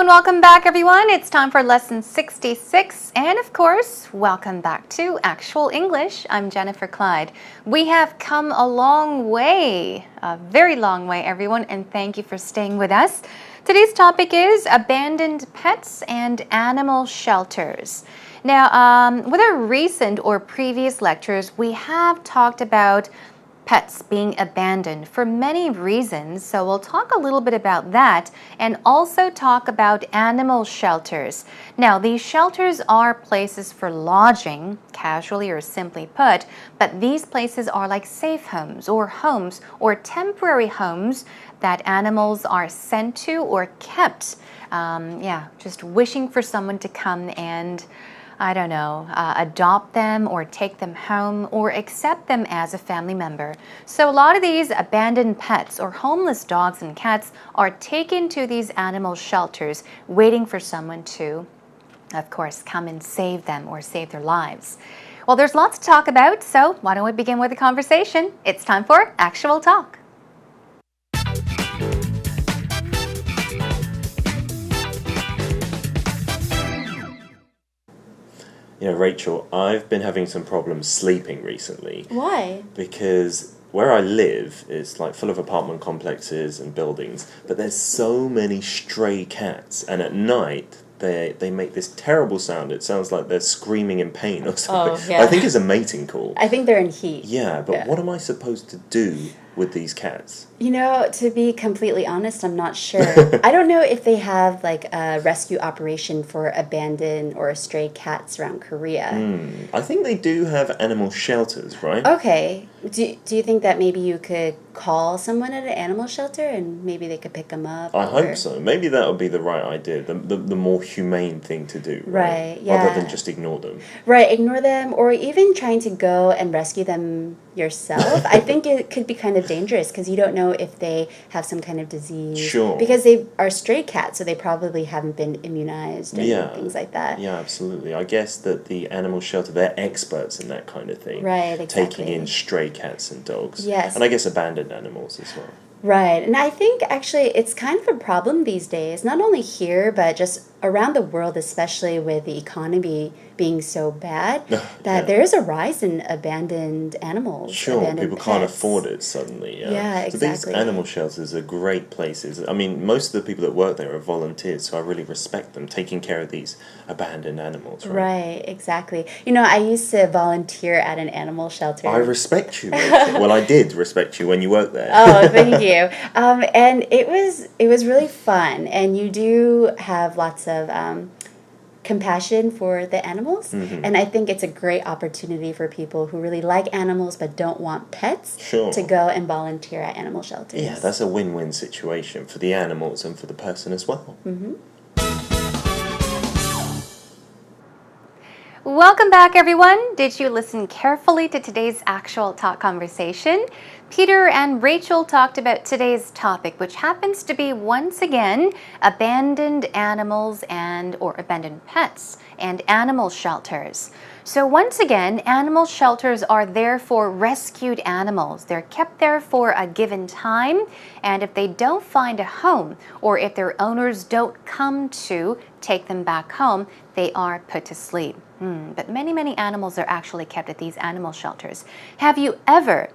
and welcome back, everyone. It's time for lesson 66. And of course, welcome back to Actual English. I'm Jennifer Clyde. We have come a long way, a very long way, everyone, and thank you for staying with us. Today's topic is abandoned pets and animal shelters. Now, with our recent or previous lectures, we have talked about pets being abandoned for many reasons, so we'll talk a little bit about that and also talk about animal shelters. Now, these shelters are places for lodging, casually or simply put, but these places are like safe homes or temporary homes that animals are sent to or kept, just wishing for someone to come and adopt them or take them home or accept them as a family member. So a lot of these abandoned pets or homeless dogs and cats are taken to these animal shelters waiting for someone to, of course, come and save them or save their lives. Well, there's lots to talk about, so why don't we begin with a conversation? It's time for Actual Talk. You know, Rachel, I've been having some problems sleeping recently. Why? Because where I live is like full of apartment complexes and buildings, but there's so many stray cats, and at night they make this terrible sound. It sounds like they're screaming in pain or something. Oh, yeah. I think it's a mating call. I think they're in heat. Yeah, but what am I supposed to do with these cats? You know, to be completely honest, I'm not sure. I don't know if they have like a rescue operation for abandoned or stray cats around Korea. I think they do have animal shelters, right? Okay. Do you think that maybe you could call someone at an animal shelter and maybe they could pick them up? I hope so. Maybe that would be the right idea, the more humane thing to do, right? Yeah. Rather than just ignore them. Right, ignore them, or even trying to go and rescue them yourself. I think it could be kind of dangerous because you don't know if they have some kind of disease. Sure. Because they are stray cats, so they probably haven't been immunized and things like that. Yeah, absolutely. I guess that the animal shelter, they're experts in that kind of thing. Right, exactly. Taking in stray cats and dogs. Yes. And I guess abandoned animals as well. Right, and I think actually it's kind of a problem these days, not only here, but just around the world, especially with the economy being so bad, that there is a rise in abandoned animals. Sure, abandoned people pets. can't afford it suddenly. Yeah, exactly. So these animal shelters are great places. I mean, most of the people that work there are volunteers, so I really respect them taking care of these abandoned animals. Right, exactly. You know, I used to volunteer at an animal shelter. I respect you, Rachel. Well, I did respect you when you worked there. Oh, thank you. And it was really fun, and you do have lots of compassion for the animals, and I think it's a great opportunity for people who really like animals but don't want pets to go and volunteer at animal shelters. Yeah, that's a win-win situation for the animals and for the person as well. Welcome back, everyone. Did you listen carefully to today's Actual Talk conversation? Peter and Rachel talked about today's topic, which happens to be, once again, abandoned animals or abandoned pets and animal shelters. So once again, animal shelters are there for rescued animals. They're kept there for a given time, and if they don't find a home or if their owners don't come to take them back home, they are put to sleep. But many animals are actually kept at these animal shelters. Have you ever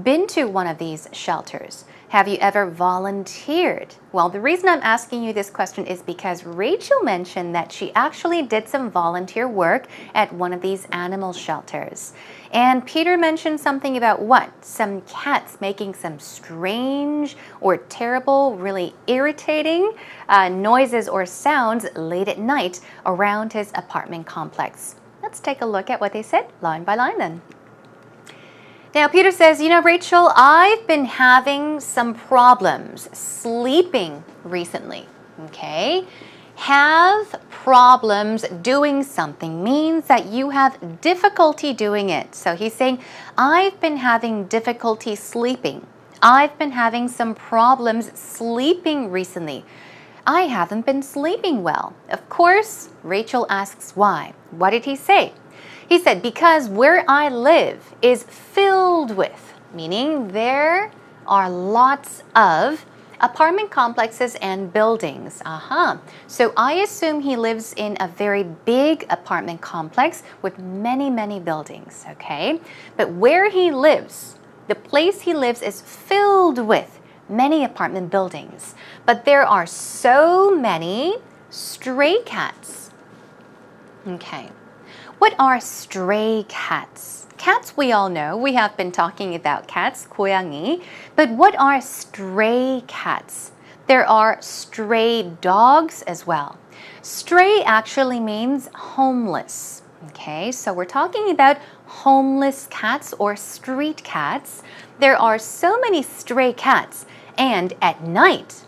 been to one of these shelters? Have you ever volunteered? Well, the reason I'm asking you this question is because Rachel mentioned that she actually did some volunteer work at one of these animal shelters. And Peter mentioned something about what? Some cats making some strange or terrible, really irritating noises or sounds late at night around his apartment complex. Let's take a look at what they said line by line then. Now, Peter says, you know, Rachel, I've been having some problems sleeping recently, okay? Have problems doing something means that you have difficulty doing it. So he's saying, I've been having difficulty sleeping. I've been having some problems sleeping recently. I haven't been sleeping well. Of course, Rachel asks why. What did he say? He said, because where I live is filled with, meaning there are lots of Apartment complexes and buildings. So I assume he lives in a very big apartment complex with many, many buildings, okay? But where he lives, the place he lives is filled with many apartment buildings. But there are so many stray cats. Okay. What are stray cats? Cats we all know. We have been talking about cats, 고양이. But what are stray cats? There are stray dogs as well. Stray actually means homeless. Okay, so we're talking about homeless cats or street cats. There are so many stray cats, and at night,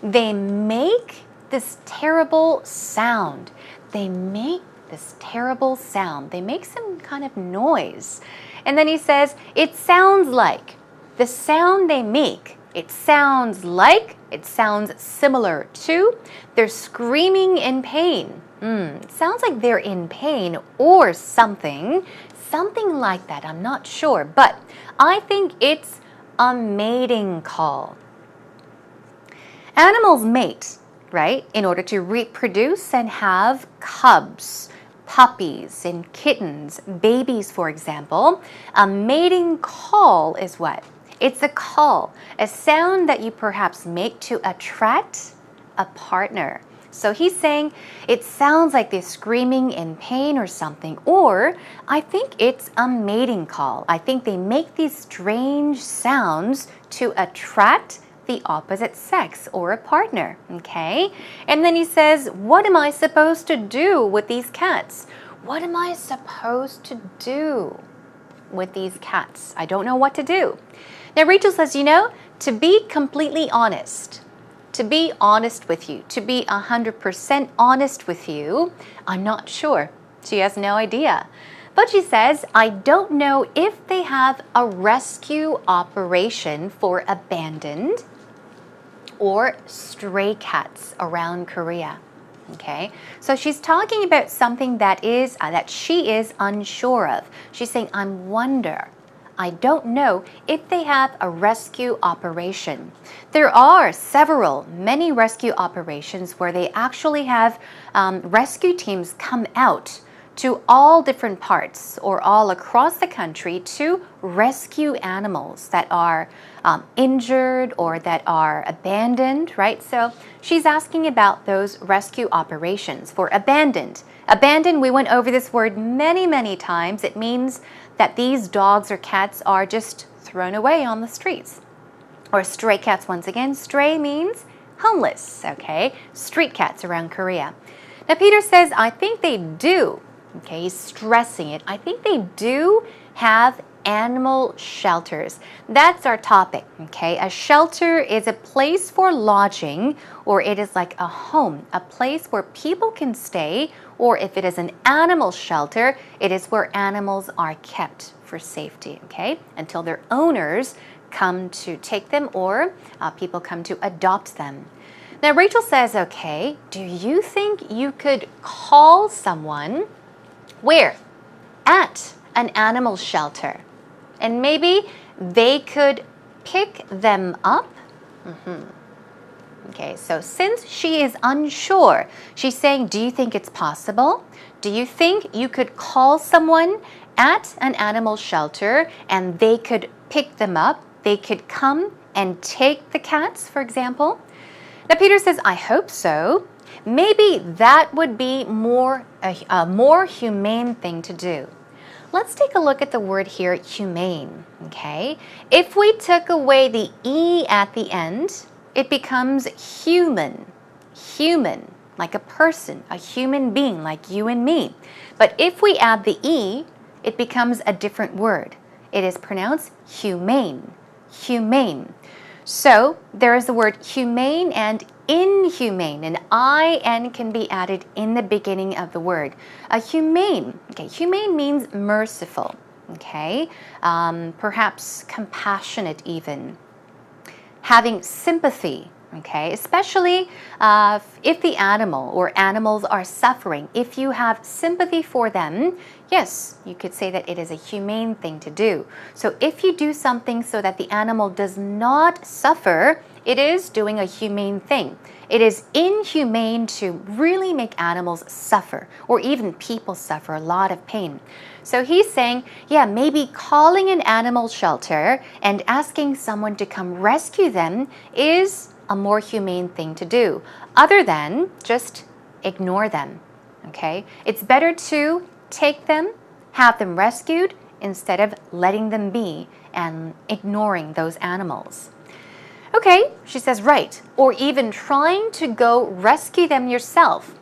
they make this terrible sound. They make this terrible sound. They make some kind of noise. And then he says, it sounds like. The sound they make, it sounds like, it sounds similar to. They're screaming in pain. It sounds like they're in pain or something. Something like that. I'm not sure. But I think it's a mating call. Animals mate, right, in order to reproduce and have cubs, puppies, and kittens, babies, for example. A mating call is what? It's a call, a sound that you perhaps make to attract a partner. So he's saying it sounds like they're screaming in pain or something, or I think it's a mating call. I think they make these strange sounds to attract the opposite sex or a partner, okay? And then he says, what am I supposed to do with these cats? What am I supposed to do with these cats? I don't know what to do. Now, Rachel says, to be completely honest, to be honest with you, to be 100% honest with you, I'm not sure. She has no idea. But she says, I don't know if they have a rescue operation for abandoned or stray cats around Korea. Okay, so she's talking about something that she is unsure of. She's saying, I don't know if they have a rescue operation. There are many rescue operations where they actually have rescue teams come out to all different parts or all across the country to rescue animals that are injured or that are abandoned, right? So she's asking about those rescue operations for abandoned. Abandoned, we went over this word many, many times. It means that these dogs or cats are just thrown away on the streets. Or stray cats, once again. Stray means homeless, okay? Street cats around Korea. Now, Peter says, I think they do. Okay, he's stressing it. I think they do have animal shelters. That's our topic, okay? A shelter is a place for lodging, or it is like a home, a place where people can stay, or if it is an animal shelter, it is where animals are kept for safety, okay? Until their owners come to take them or people come to adopt them. Now, Rachel says, okay, do you think you could call someone where? At an animal shelter. And maybe they could pick them up. Okay, so since she is unsure, she's saying, do you think it's possible? Do you think you could call someone at an animal shelter and they could pick them up? They could come and take the cats, for example? Now, Peter says, I hope so. Maybe that would be a more humane thing to do. Let's take a look at the word here, humane, okay? If we took away the E at the end, it becomes human, like a person, a human being, like you and me. But if we add the E, it becomes a different word. It is pronounced humane, humane. So there is the word humane and inhumane, and IN can be added in the beginning of the word. Humane, okay, humane means merciful, okay, perhaps compassionate even. Having sympathy, okay, especially if the animal or animals are suffering. If you have sympathy for them, yes, you could say that it is a humane thing to do. So if you do something so that the animal does not suffer, It is doing a humane thing. It is inhumane to really make animals suffer, or even people suffer a lot of pain. So he's saying, yeah, maybe calling an animal shelter and asking someone to come rescue them is a more humane thing to do, other than just ignore them. Okay? It's better to take them, have them rescued, instead of letting them be and ignoring those animals. Okay, she says, right. Or even trying to go rescue them yourself.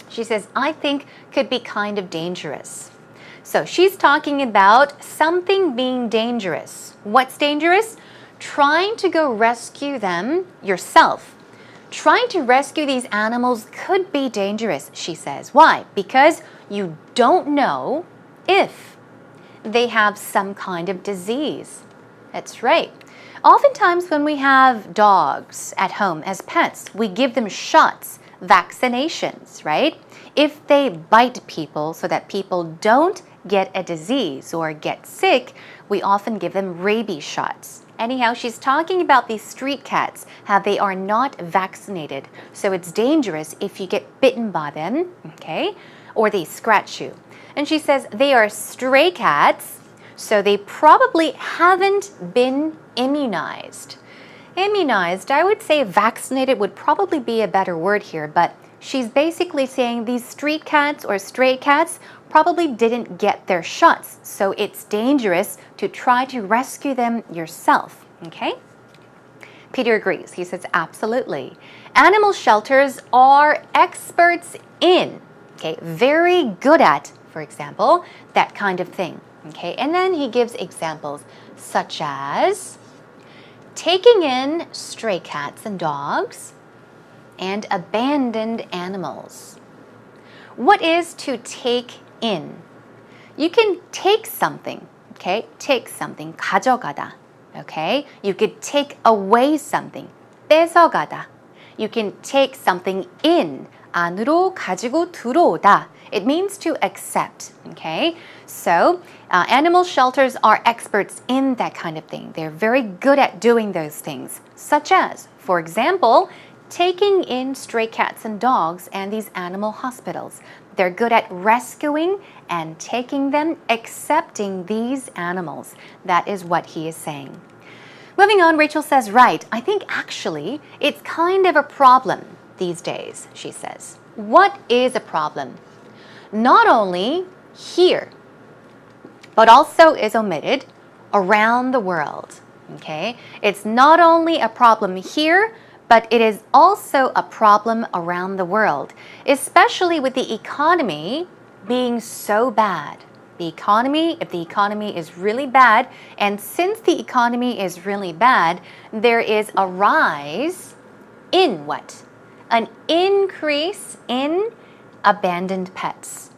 She says, I think could be kind of dangerous. So she's talking about something being dangerous. What's dangerous? Trying to go rescue them yourself. Trying to rescue these animals could be dangerous, she says. Why? Because you don't know if they have some kind of disease. That's right. Oftentimes when we have dogs at home as pets, we give them shots, vaccinations, right? If they bite people so that people don't get a disease or get sick, we often give them rabies shots. Anyhow, she's talking about these street cats, how they are not vaccinated. So it's dangerous if you get bitten by them, okay? Or they scratch you. And she says they are stray cats, so they probably haven't been immunized. Immunized, I would say vaccinated would probably be a better word here, but she's basically saying these street cats or stray cats probably didn't get their shots, so it's dangerous to try to rescue them yourself, okay? Peter agrees. He says, absolutely. Animal shelters are experts in, okay, very good at, for example, that kind of thing, okay? And then he gives examples such as taking in stray cats and dogs and abandoned animals. What is to take in? You can take something, okay? Take something, 가져가다, okay? You could take away something, 뺏어가다. You can take something in, 안으로 가지고 들어오다. It means to accept, okay? So, animal shelters are experts in that kind of thing. They're very good at doing those things, such as, for example, taking in stray cats and dogs and these animal hospitals. They're good at rescuing and taking them, accepting these animals. That is what he is saying. Moving on, Rachel says, right, I think actually it's kind of a problem these days, she says. What is a problem? Not only here, but also is omitted around the world, okay? It's not only a problem here, but it is also a problem around the world, especially with the economy being so bad. If the economy is really bad, and since the economy is really bad, there is a rise in what? An increase in abandoned pets.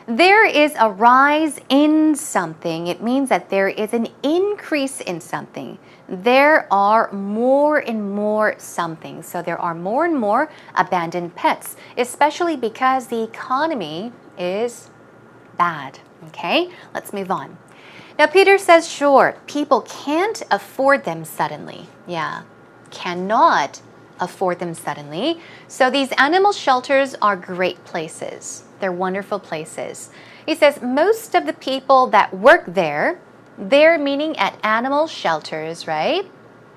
There is a rise in something. It means that there is an increase in something. There are more and more something. So there are more and more abandoned pets, especially because the economy is bad. Okay, let's move on. Now, Peter says, sure, people can't afford them suddenly. Yeah, cannot afford them suddenly. So these animal shelters are great places. They're wonderful places. He says most of the people that work there, they're meaning at animal shelters, right?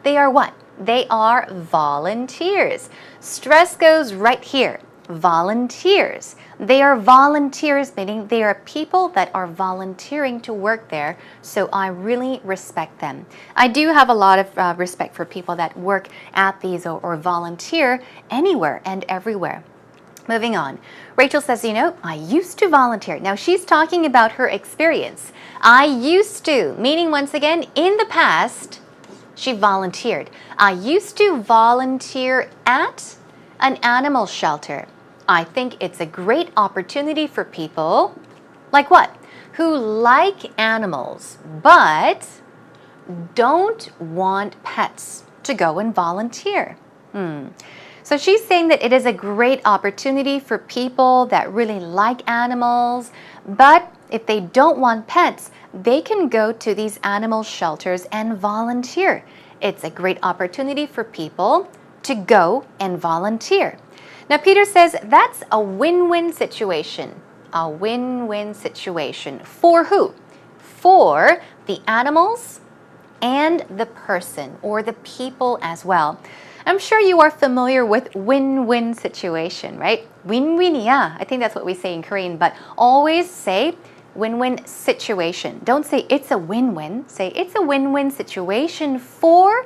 They are what? They are volunteers. Stress goes right here. Volunteers. They are volunteers, meaning they are people that are volunteering to work there, so I really respect them. I do have a lot of respect for people that work at these or volunteer anywhere and everywhere. Moving on. Rachel says, you know, I used to volunteer. Now she's talking about her experience. I used to, meaning once again, in the past, she volunteered. I used to volunteer at an animal shelter. I think it's a great opportunity for people, like what? Who like animals, but don't want pets to go and volunteer. So she's saying that it is a great opportunity for people that really like animals, but if they don't want pets, they can go to these animal shelters and volunteer. It's a great opportunity for people to go and volunteer. Now, Peter says that's a win-win situation. A win-win situation. For who? For the animals and the person or the people as well. I'm sure you are familiar with win-win situation, right? Win-win이야. I think that's what we say in Korean, but always say win-win situation. Don't say it's a win-win. Say it's a win-win situation for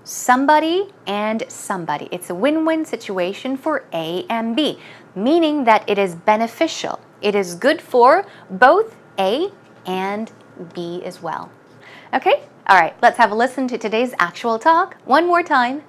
somebody and somebody. It's a win-win situation for A and B, meaning that it is beneficial. It is good for both A and B as well. Okay? All right, let's have a listen to today's actual talk one more time.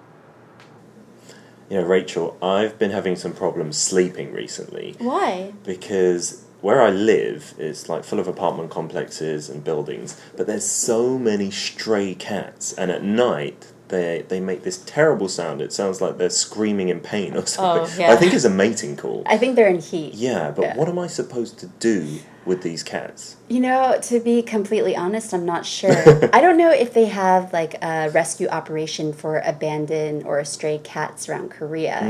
You know, Rachel, I've been having some problems sleeping recently. Why? Because where I live is like full of apartment complexes and buildings, but there's so many stray cats, and at night they make this terrible sound. It sounds like they're screaming in pain or something. Oh, yeah. I think it's a mating call. I think they're in heat. Yeah, but what am I supposed to do with these cats? You know, to be completely honest, I'm not sure. I don't know if they have like a rescue operation for abandoned or stray cats around Korea.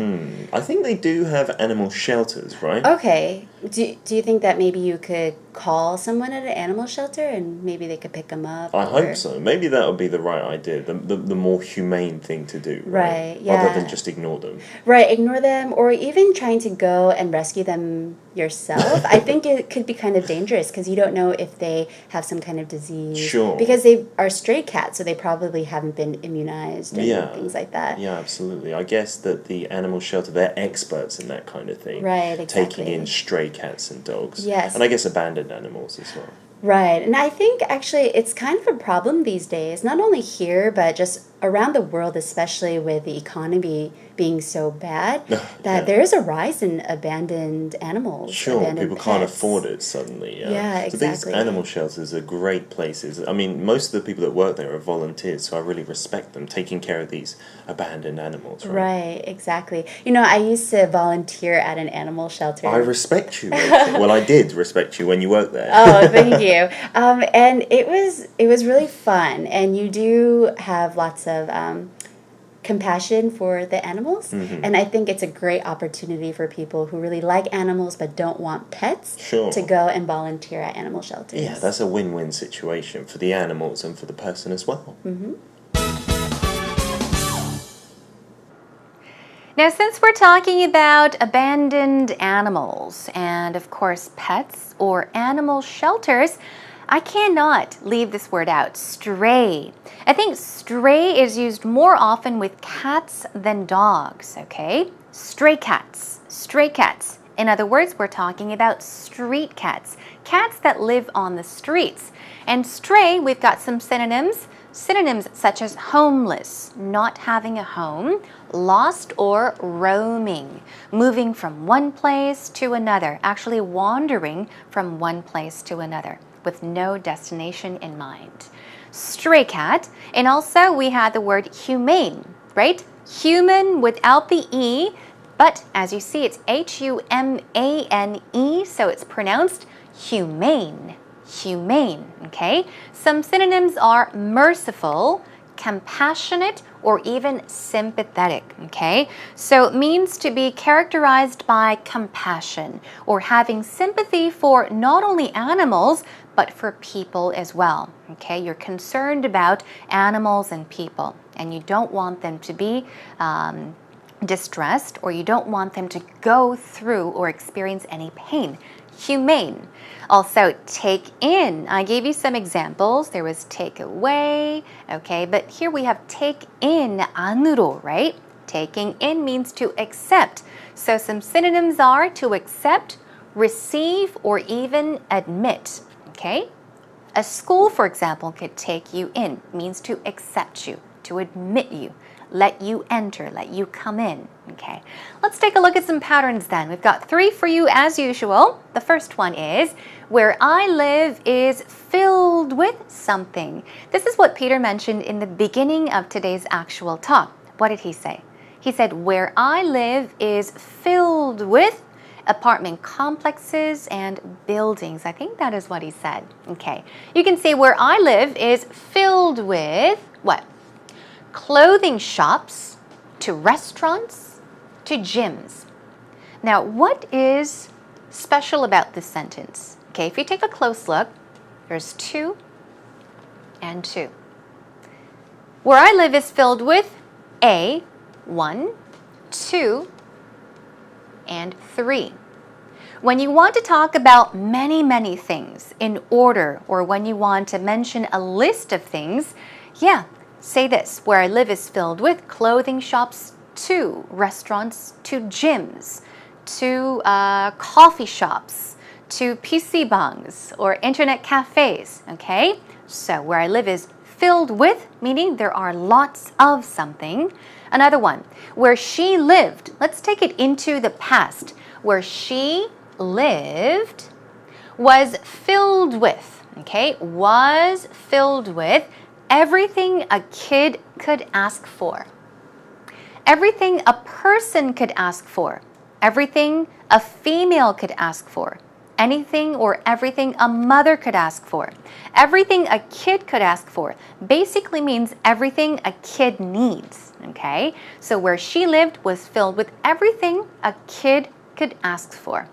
I think they do have animal shelters, right? Okay. Do you think that maybe you could call someone at an animal shelter and maybe they could pick them up? I hope so. Maybe that would be the right idea, the more humane thing to do, Right, yeah. Rather than just ignore them. Right, ignore them or even trying to go and rescue them yourself. I think it could be kind of dangerous because you don't know if they have some kind of disease. Sure. Because they are stray cats, so they probably haven't been immunized and things like that. Yeah, absolutely. I guess that the animal shelter, they're experts in that kind of thing. Right, exactly. Taking in stray cats and dogs. Yes. And I guess abandoned animals as well. Right, and I think actually it's kind of a problem these days, not only here, but just around the world, especially with the economy being so bad, that there is a rise in abandoned animals. Sure, abandoned people can't pets. afford it suddenly. Yeah, So these exactly. animal shelters are great places. I mean, most of the people that work there are volunteers, so I really respect them taking care of these abandoned animals, right? Right, exactly. You know, I used to volunteer at an animal shelter. I respect you, Rachel. Well, I did respect you when you worked there. Oh, thank you. And it was really fun, and you do have lots of compassion for the animals, and I think it's a great opportunity for people who really like animals but don't want pets to go and volunteer at animal shelters. Yeah, that's a win-win situation for the animals and for the person as well. Now, since we're talking about abandoned animals and, of course, pets or animal shelters, I cannot leave this word out, stray. I think stray is used more often with cats than dogs, okay? Stray cats, stray cats. In other words, we're talking about street cats, cats that live on the streets. And stray, we've got some synonyms. Synonyms such as homeless, not having a home, lost or roaming, moving from one place to another, actually wandering from one place to another with no destination in mind. Stray cat, and also we had the word humane, right? Human without the E, but as you see, it's H-U-M-A-N-E, so it's pronounced humane. Humane, okay? Some synonyms are merciful, compassionate, or even sympathetic, okay? So it means to be characterized by compassion or having sympathy for not only animals, but for people as well, okay? You're concerned about animals and people, and you don't want them to be distressed, or you don't want them to go through or experience any pain. Humane. Also, take in. I gave you some examples. There was take away, okay? But here we have take in, 안으로, right? Taking in means to accept. So some synonyms are to accept, receive, or even admit, okay? A school, for example, could take you in, means to accept you, to admit you, let you enter, let you come in, okay? Let's take a look at some patterns then. We've got 3 for you as usual. The first one is, where I live is filled with something. This is what Peter mentioned in the beginning of today's actual talk. What did he say? He said, where I live is filled with apartment complexes and buildings. I think that is what he said. Okay. You can say where I live is filled with what? clothing shops to restaurants to gyms. Now, what is special about this sentence? Okay, if you take a close look, there's 2 and 2. Where I live is filled with A, 1, 2, and 3. When you want to talk about many things in order, or when you want to mention a list of things, say this: where I live is filled with clothing shops to restaurants to gyms to coffee shops to PC bangs or internet cafes, okay? So where I live is filled with, meaning there are lots of something. Another one, where she lived. Let's take it into the past. Where she lived was filled with, okay? Was filled with everything a kid could ask for. Everything a person could ask for. Everything a female could ask for. Anything or everything a mother could ask for. Everything a kid could ask for basically means everything a kid needs, okay? So where she lived was filled with everything a kid could ask for.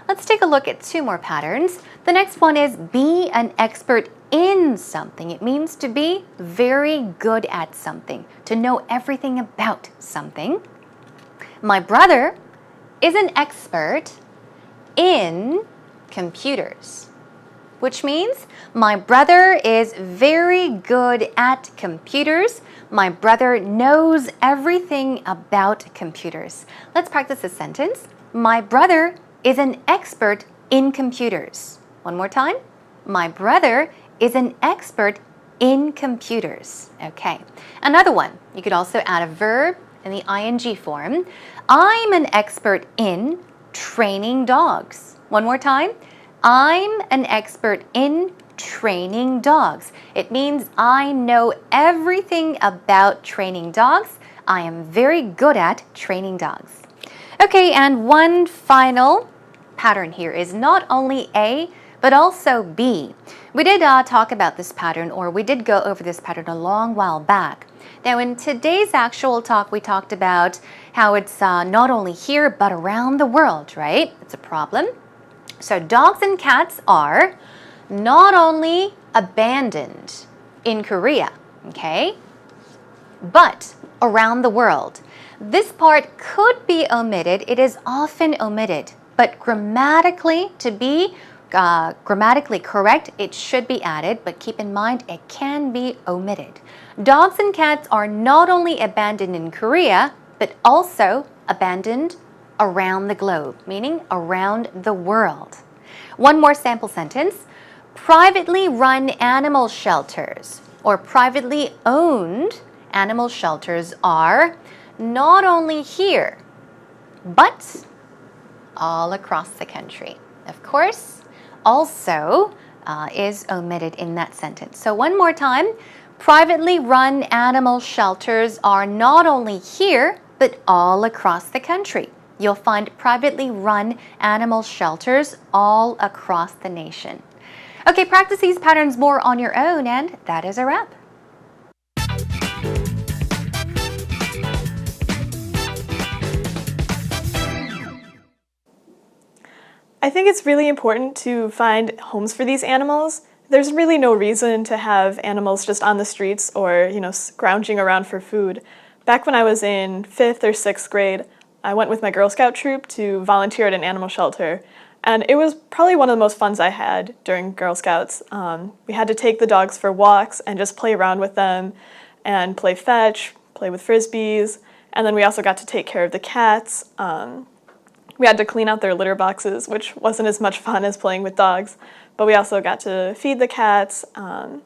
Let's take a look at 2 more patterns. The next one is be an expert in something. It means to be very good at something, to know everything about something. My brother is an expert in computers, which means my brother is very good at computers. My brother knows everything about computers. Let's practice this sentence. My brother is an expert in computers. One more time. My brother is an expert in computers. Okay. Another one. You could also add a verb in the ing form. I'm an expert in training dogs. One more time. I'm an expert in training dogs. It means I know everything about training dogs. I am very good at training dogs. Okay, and one final pattern here is not only A, but also B. We did talk about this pattern, or we did go over this pattern a long while back. Now, in today's actual talk, we talked about how it's not only here, but around the world, right? It's a problem. So dogs and cats are not only abandoned in Korea, okay, but around the world. This part could be omitted. It is often omitted, but grammatically, to be grammatically correct, it should be added, but keep in mind it can be omitted. Dogs and cats are not only abandoned in Korea, but also abandoned around the globe, meaning around the world. One more sample sentence. Privately run animal shelters or privately owned animal shelters are not only here, but all across the country. Of course, also is omitted in that sentence. So one more time, privately run animal shelters are not only here, but all across the country. You'll find privately run animal shelters all across the nation. Okay, practice these patterns more on your own, and that is a wrap. I think it's really important to find homes for these animals. There's really no reason to have animals just on the streets or, scrounging around for food. Back when I was in 5th or 6th grade, I went with my Girl Scout troop to volunteer at an animal shelter. And it was probably one of the most funs I had during Girl Scouts. We had to take the dogs for walks and just play around with them and play fetch, play with frisbees. And then we also got to take care of the cats. We had to clean out their litter boxes, which wasn't as much fun as playing with dogs. But we also got to feed the cats and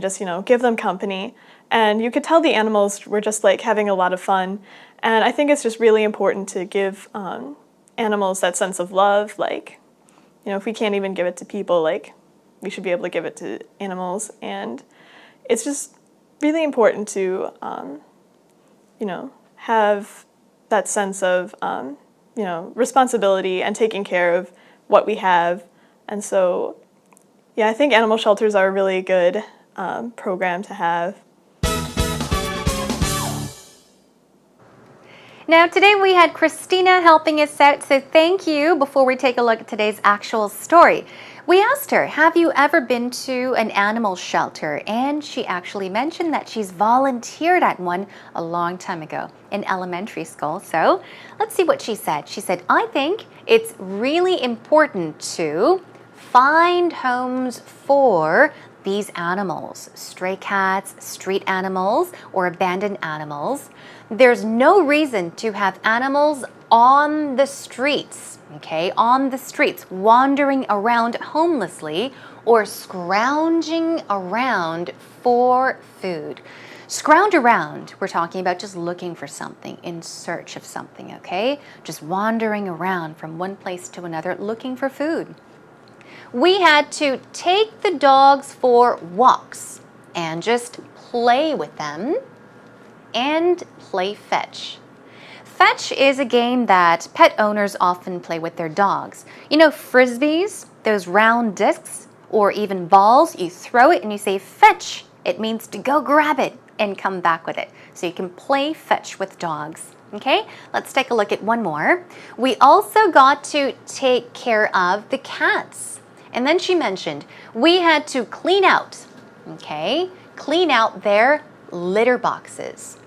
just, give them company. And you could tell the animals were just having a lot of fun. And I think it's just really important to give animals that sense of love. If we can't even give it to people, we should be able to give it to animals. And it's just really important to, have that sense of, responsibility and taking care of what we have. And so, I think animal shelters are a really good program to have. Now, today we had Christina helping us out, so thank you. Before we take a look at today's actual story, we asked her, have you ever been to an animal shelter? And she actually mentioned that she's volunteered at one a long time ago in elementary school. So let's see what she said. She said, I think it's really important to find homes for these animals, stray cats, street animals, or abandoned animals. There's no reason to have animals on the streets, okay, on the streets, wandering around homelessly or scrounging around for food. Scrounge around, we're talking about just looking for something, in search of something, okay? Just wandering around from one place to another looking for food. We had to take the dogs for walks and just play with them and play fetch. Fetch is a game that pet owners often play with their dogs. You know, frisbees, those round discs, or even balls, you throw it and you say fetch. It means to go grab it and come back with it. So you can play fetch with dogs. Okay, let's take a look at one more. We also got to take care of the cats. And then she mentioned we had to clean out, okay, clean out their litter boxes.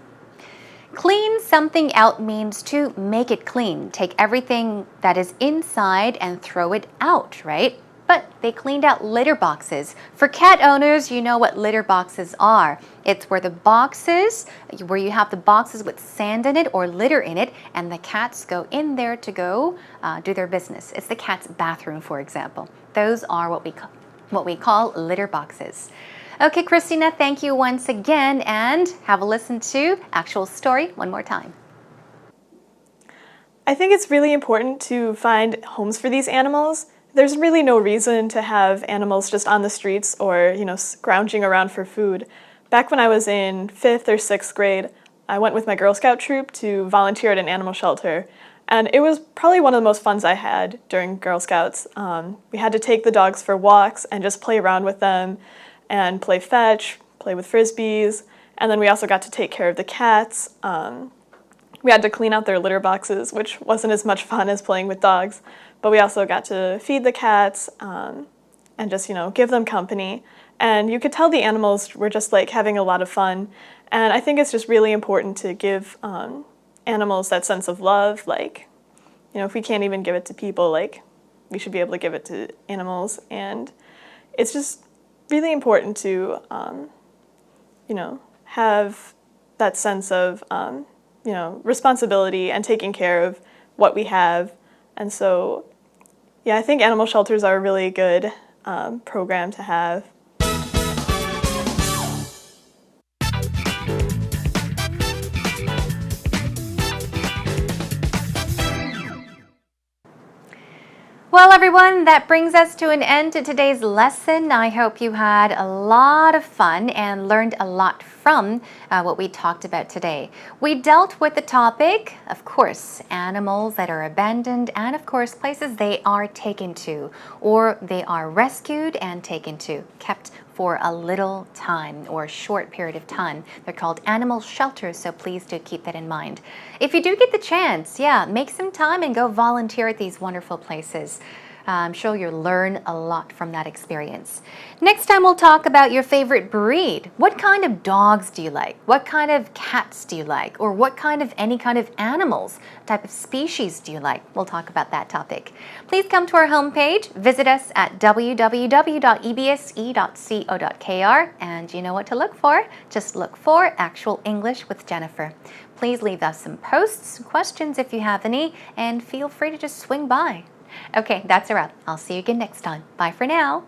Clean something out means to make it clean. Take everything that is inside and throw it out, right? But they cleaned out litter boxes. For cat owners, you know what litter boxes are. It's where you have the boxes with sand in it or litter in it, and the cats go in there to go do their business. It's the cat's bathroom, for example. Those are what we call litter boxes. Okay, Christina, thank you once again, and have a listen to actual story one more time. I think it's really important to find homes for these animals. There's really no reason to have animals just on the streets or, scrounging around for food. Back when I was in 5th or 6th grade, I went with my Girl Scout troop to volunteer at an animal shelter. And it was probably one of the most funs I had during Girl Scouts. We had to take the dogs for walks and just play around with them and play fetch, play with frisbees. And then we also got to take care of the cats. We had to clean out their litter boxes, which wasn't as much fun as playing with dogs. But we also got to feed the cats and just, give them company. And you could tell the animals were just having a lot of fun. And I think it's just really important to give animals that sense of love. If we can't even give it to people, we should be able to give it to animals. And it's just really important to, have that sense of, responsibility and taking care of what we have. And so, I think animal shelters are a really good program to have. Well, everyone, that brings us to an end to today's lesson. I hope you had a lot of fun and learned a lot from what we talked about today. We dealt with the topic, of course, animals that are abandoned and, of course, places they are taken to or they are rescued and taken to, kept for a little time or a short period of time. They're called animal shelters, so please do keep that in mind. If you do get the chance, make some time and go volunteer at these wonderful places. I'm sure you'll learn a lot from that experience. Next time we'll talk about your favorite breed. What kind of dogs do you like? What kind of cats do you like? Or what kind of any kind of animals, type of species do you like? We'll talk about that topic. Please come to our homepage, visit us at www.ebse.co.kr, and you know what to look for. Just look for Actual English with Jennifer. Please leave us some posts, questions if you have any, and feel free to just swing by. Okay, that's a wrap. I'll see you again next time. Bye for now.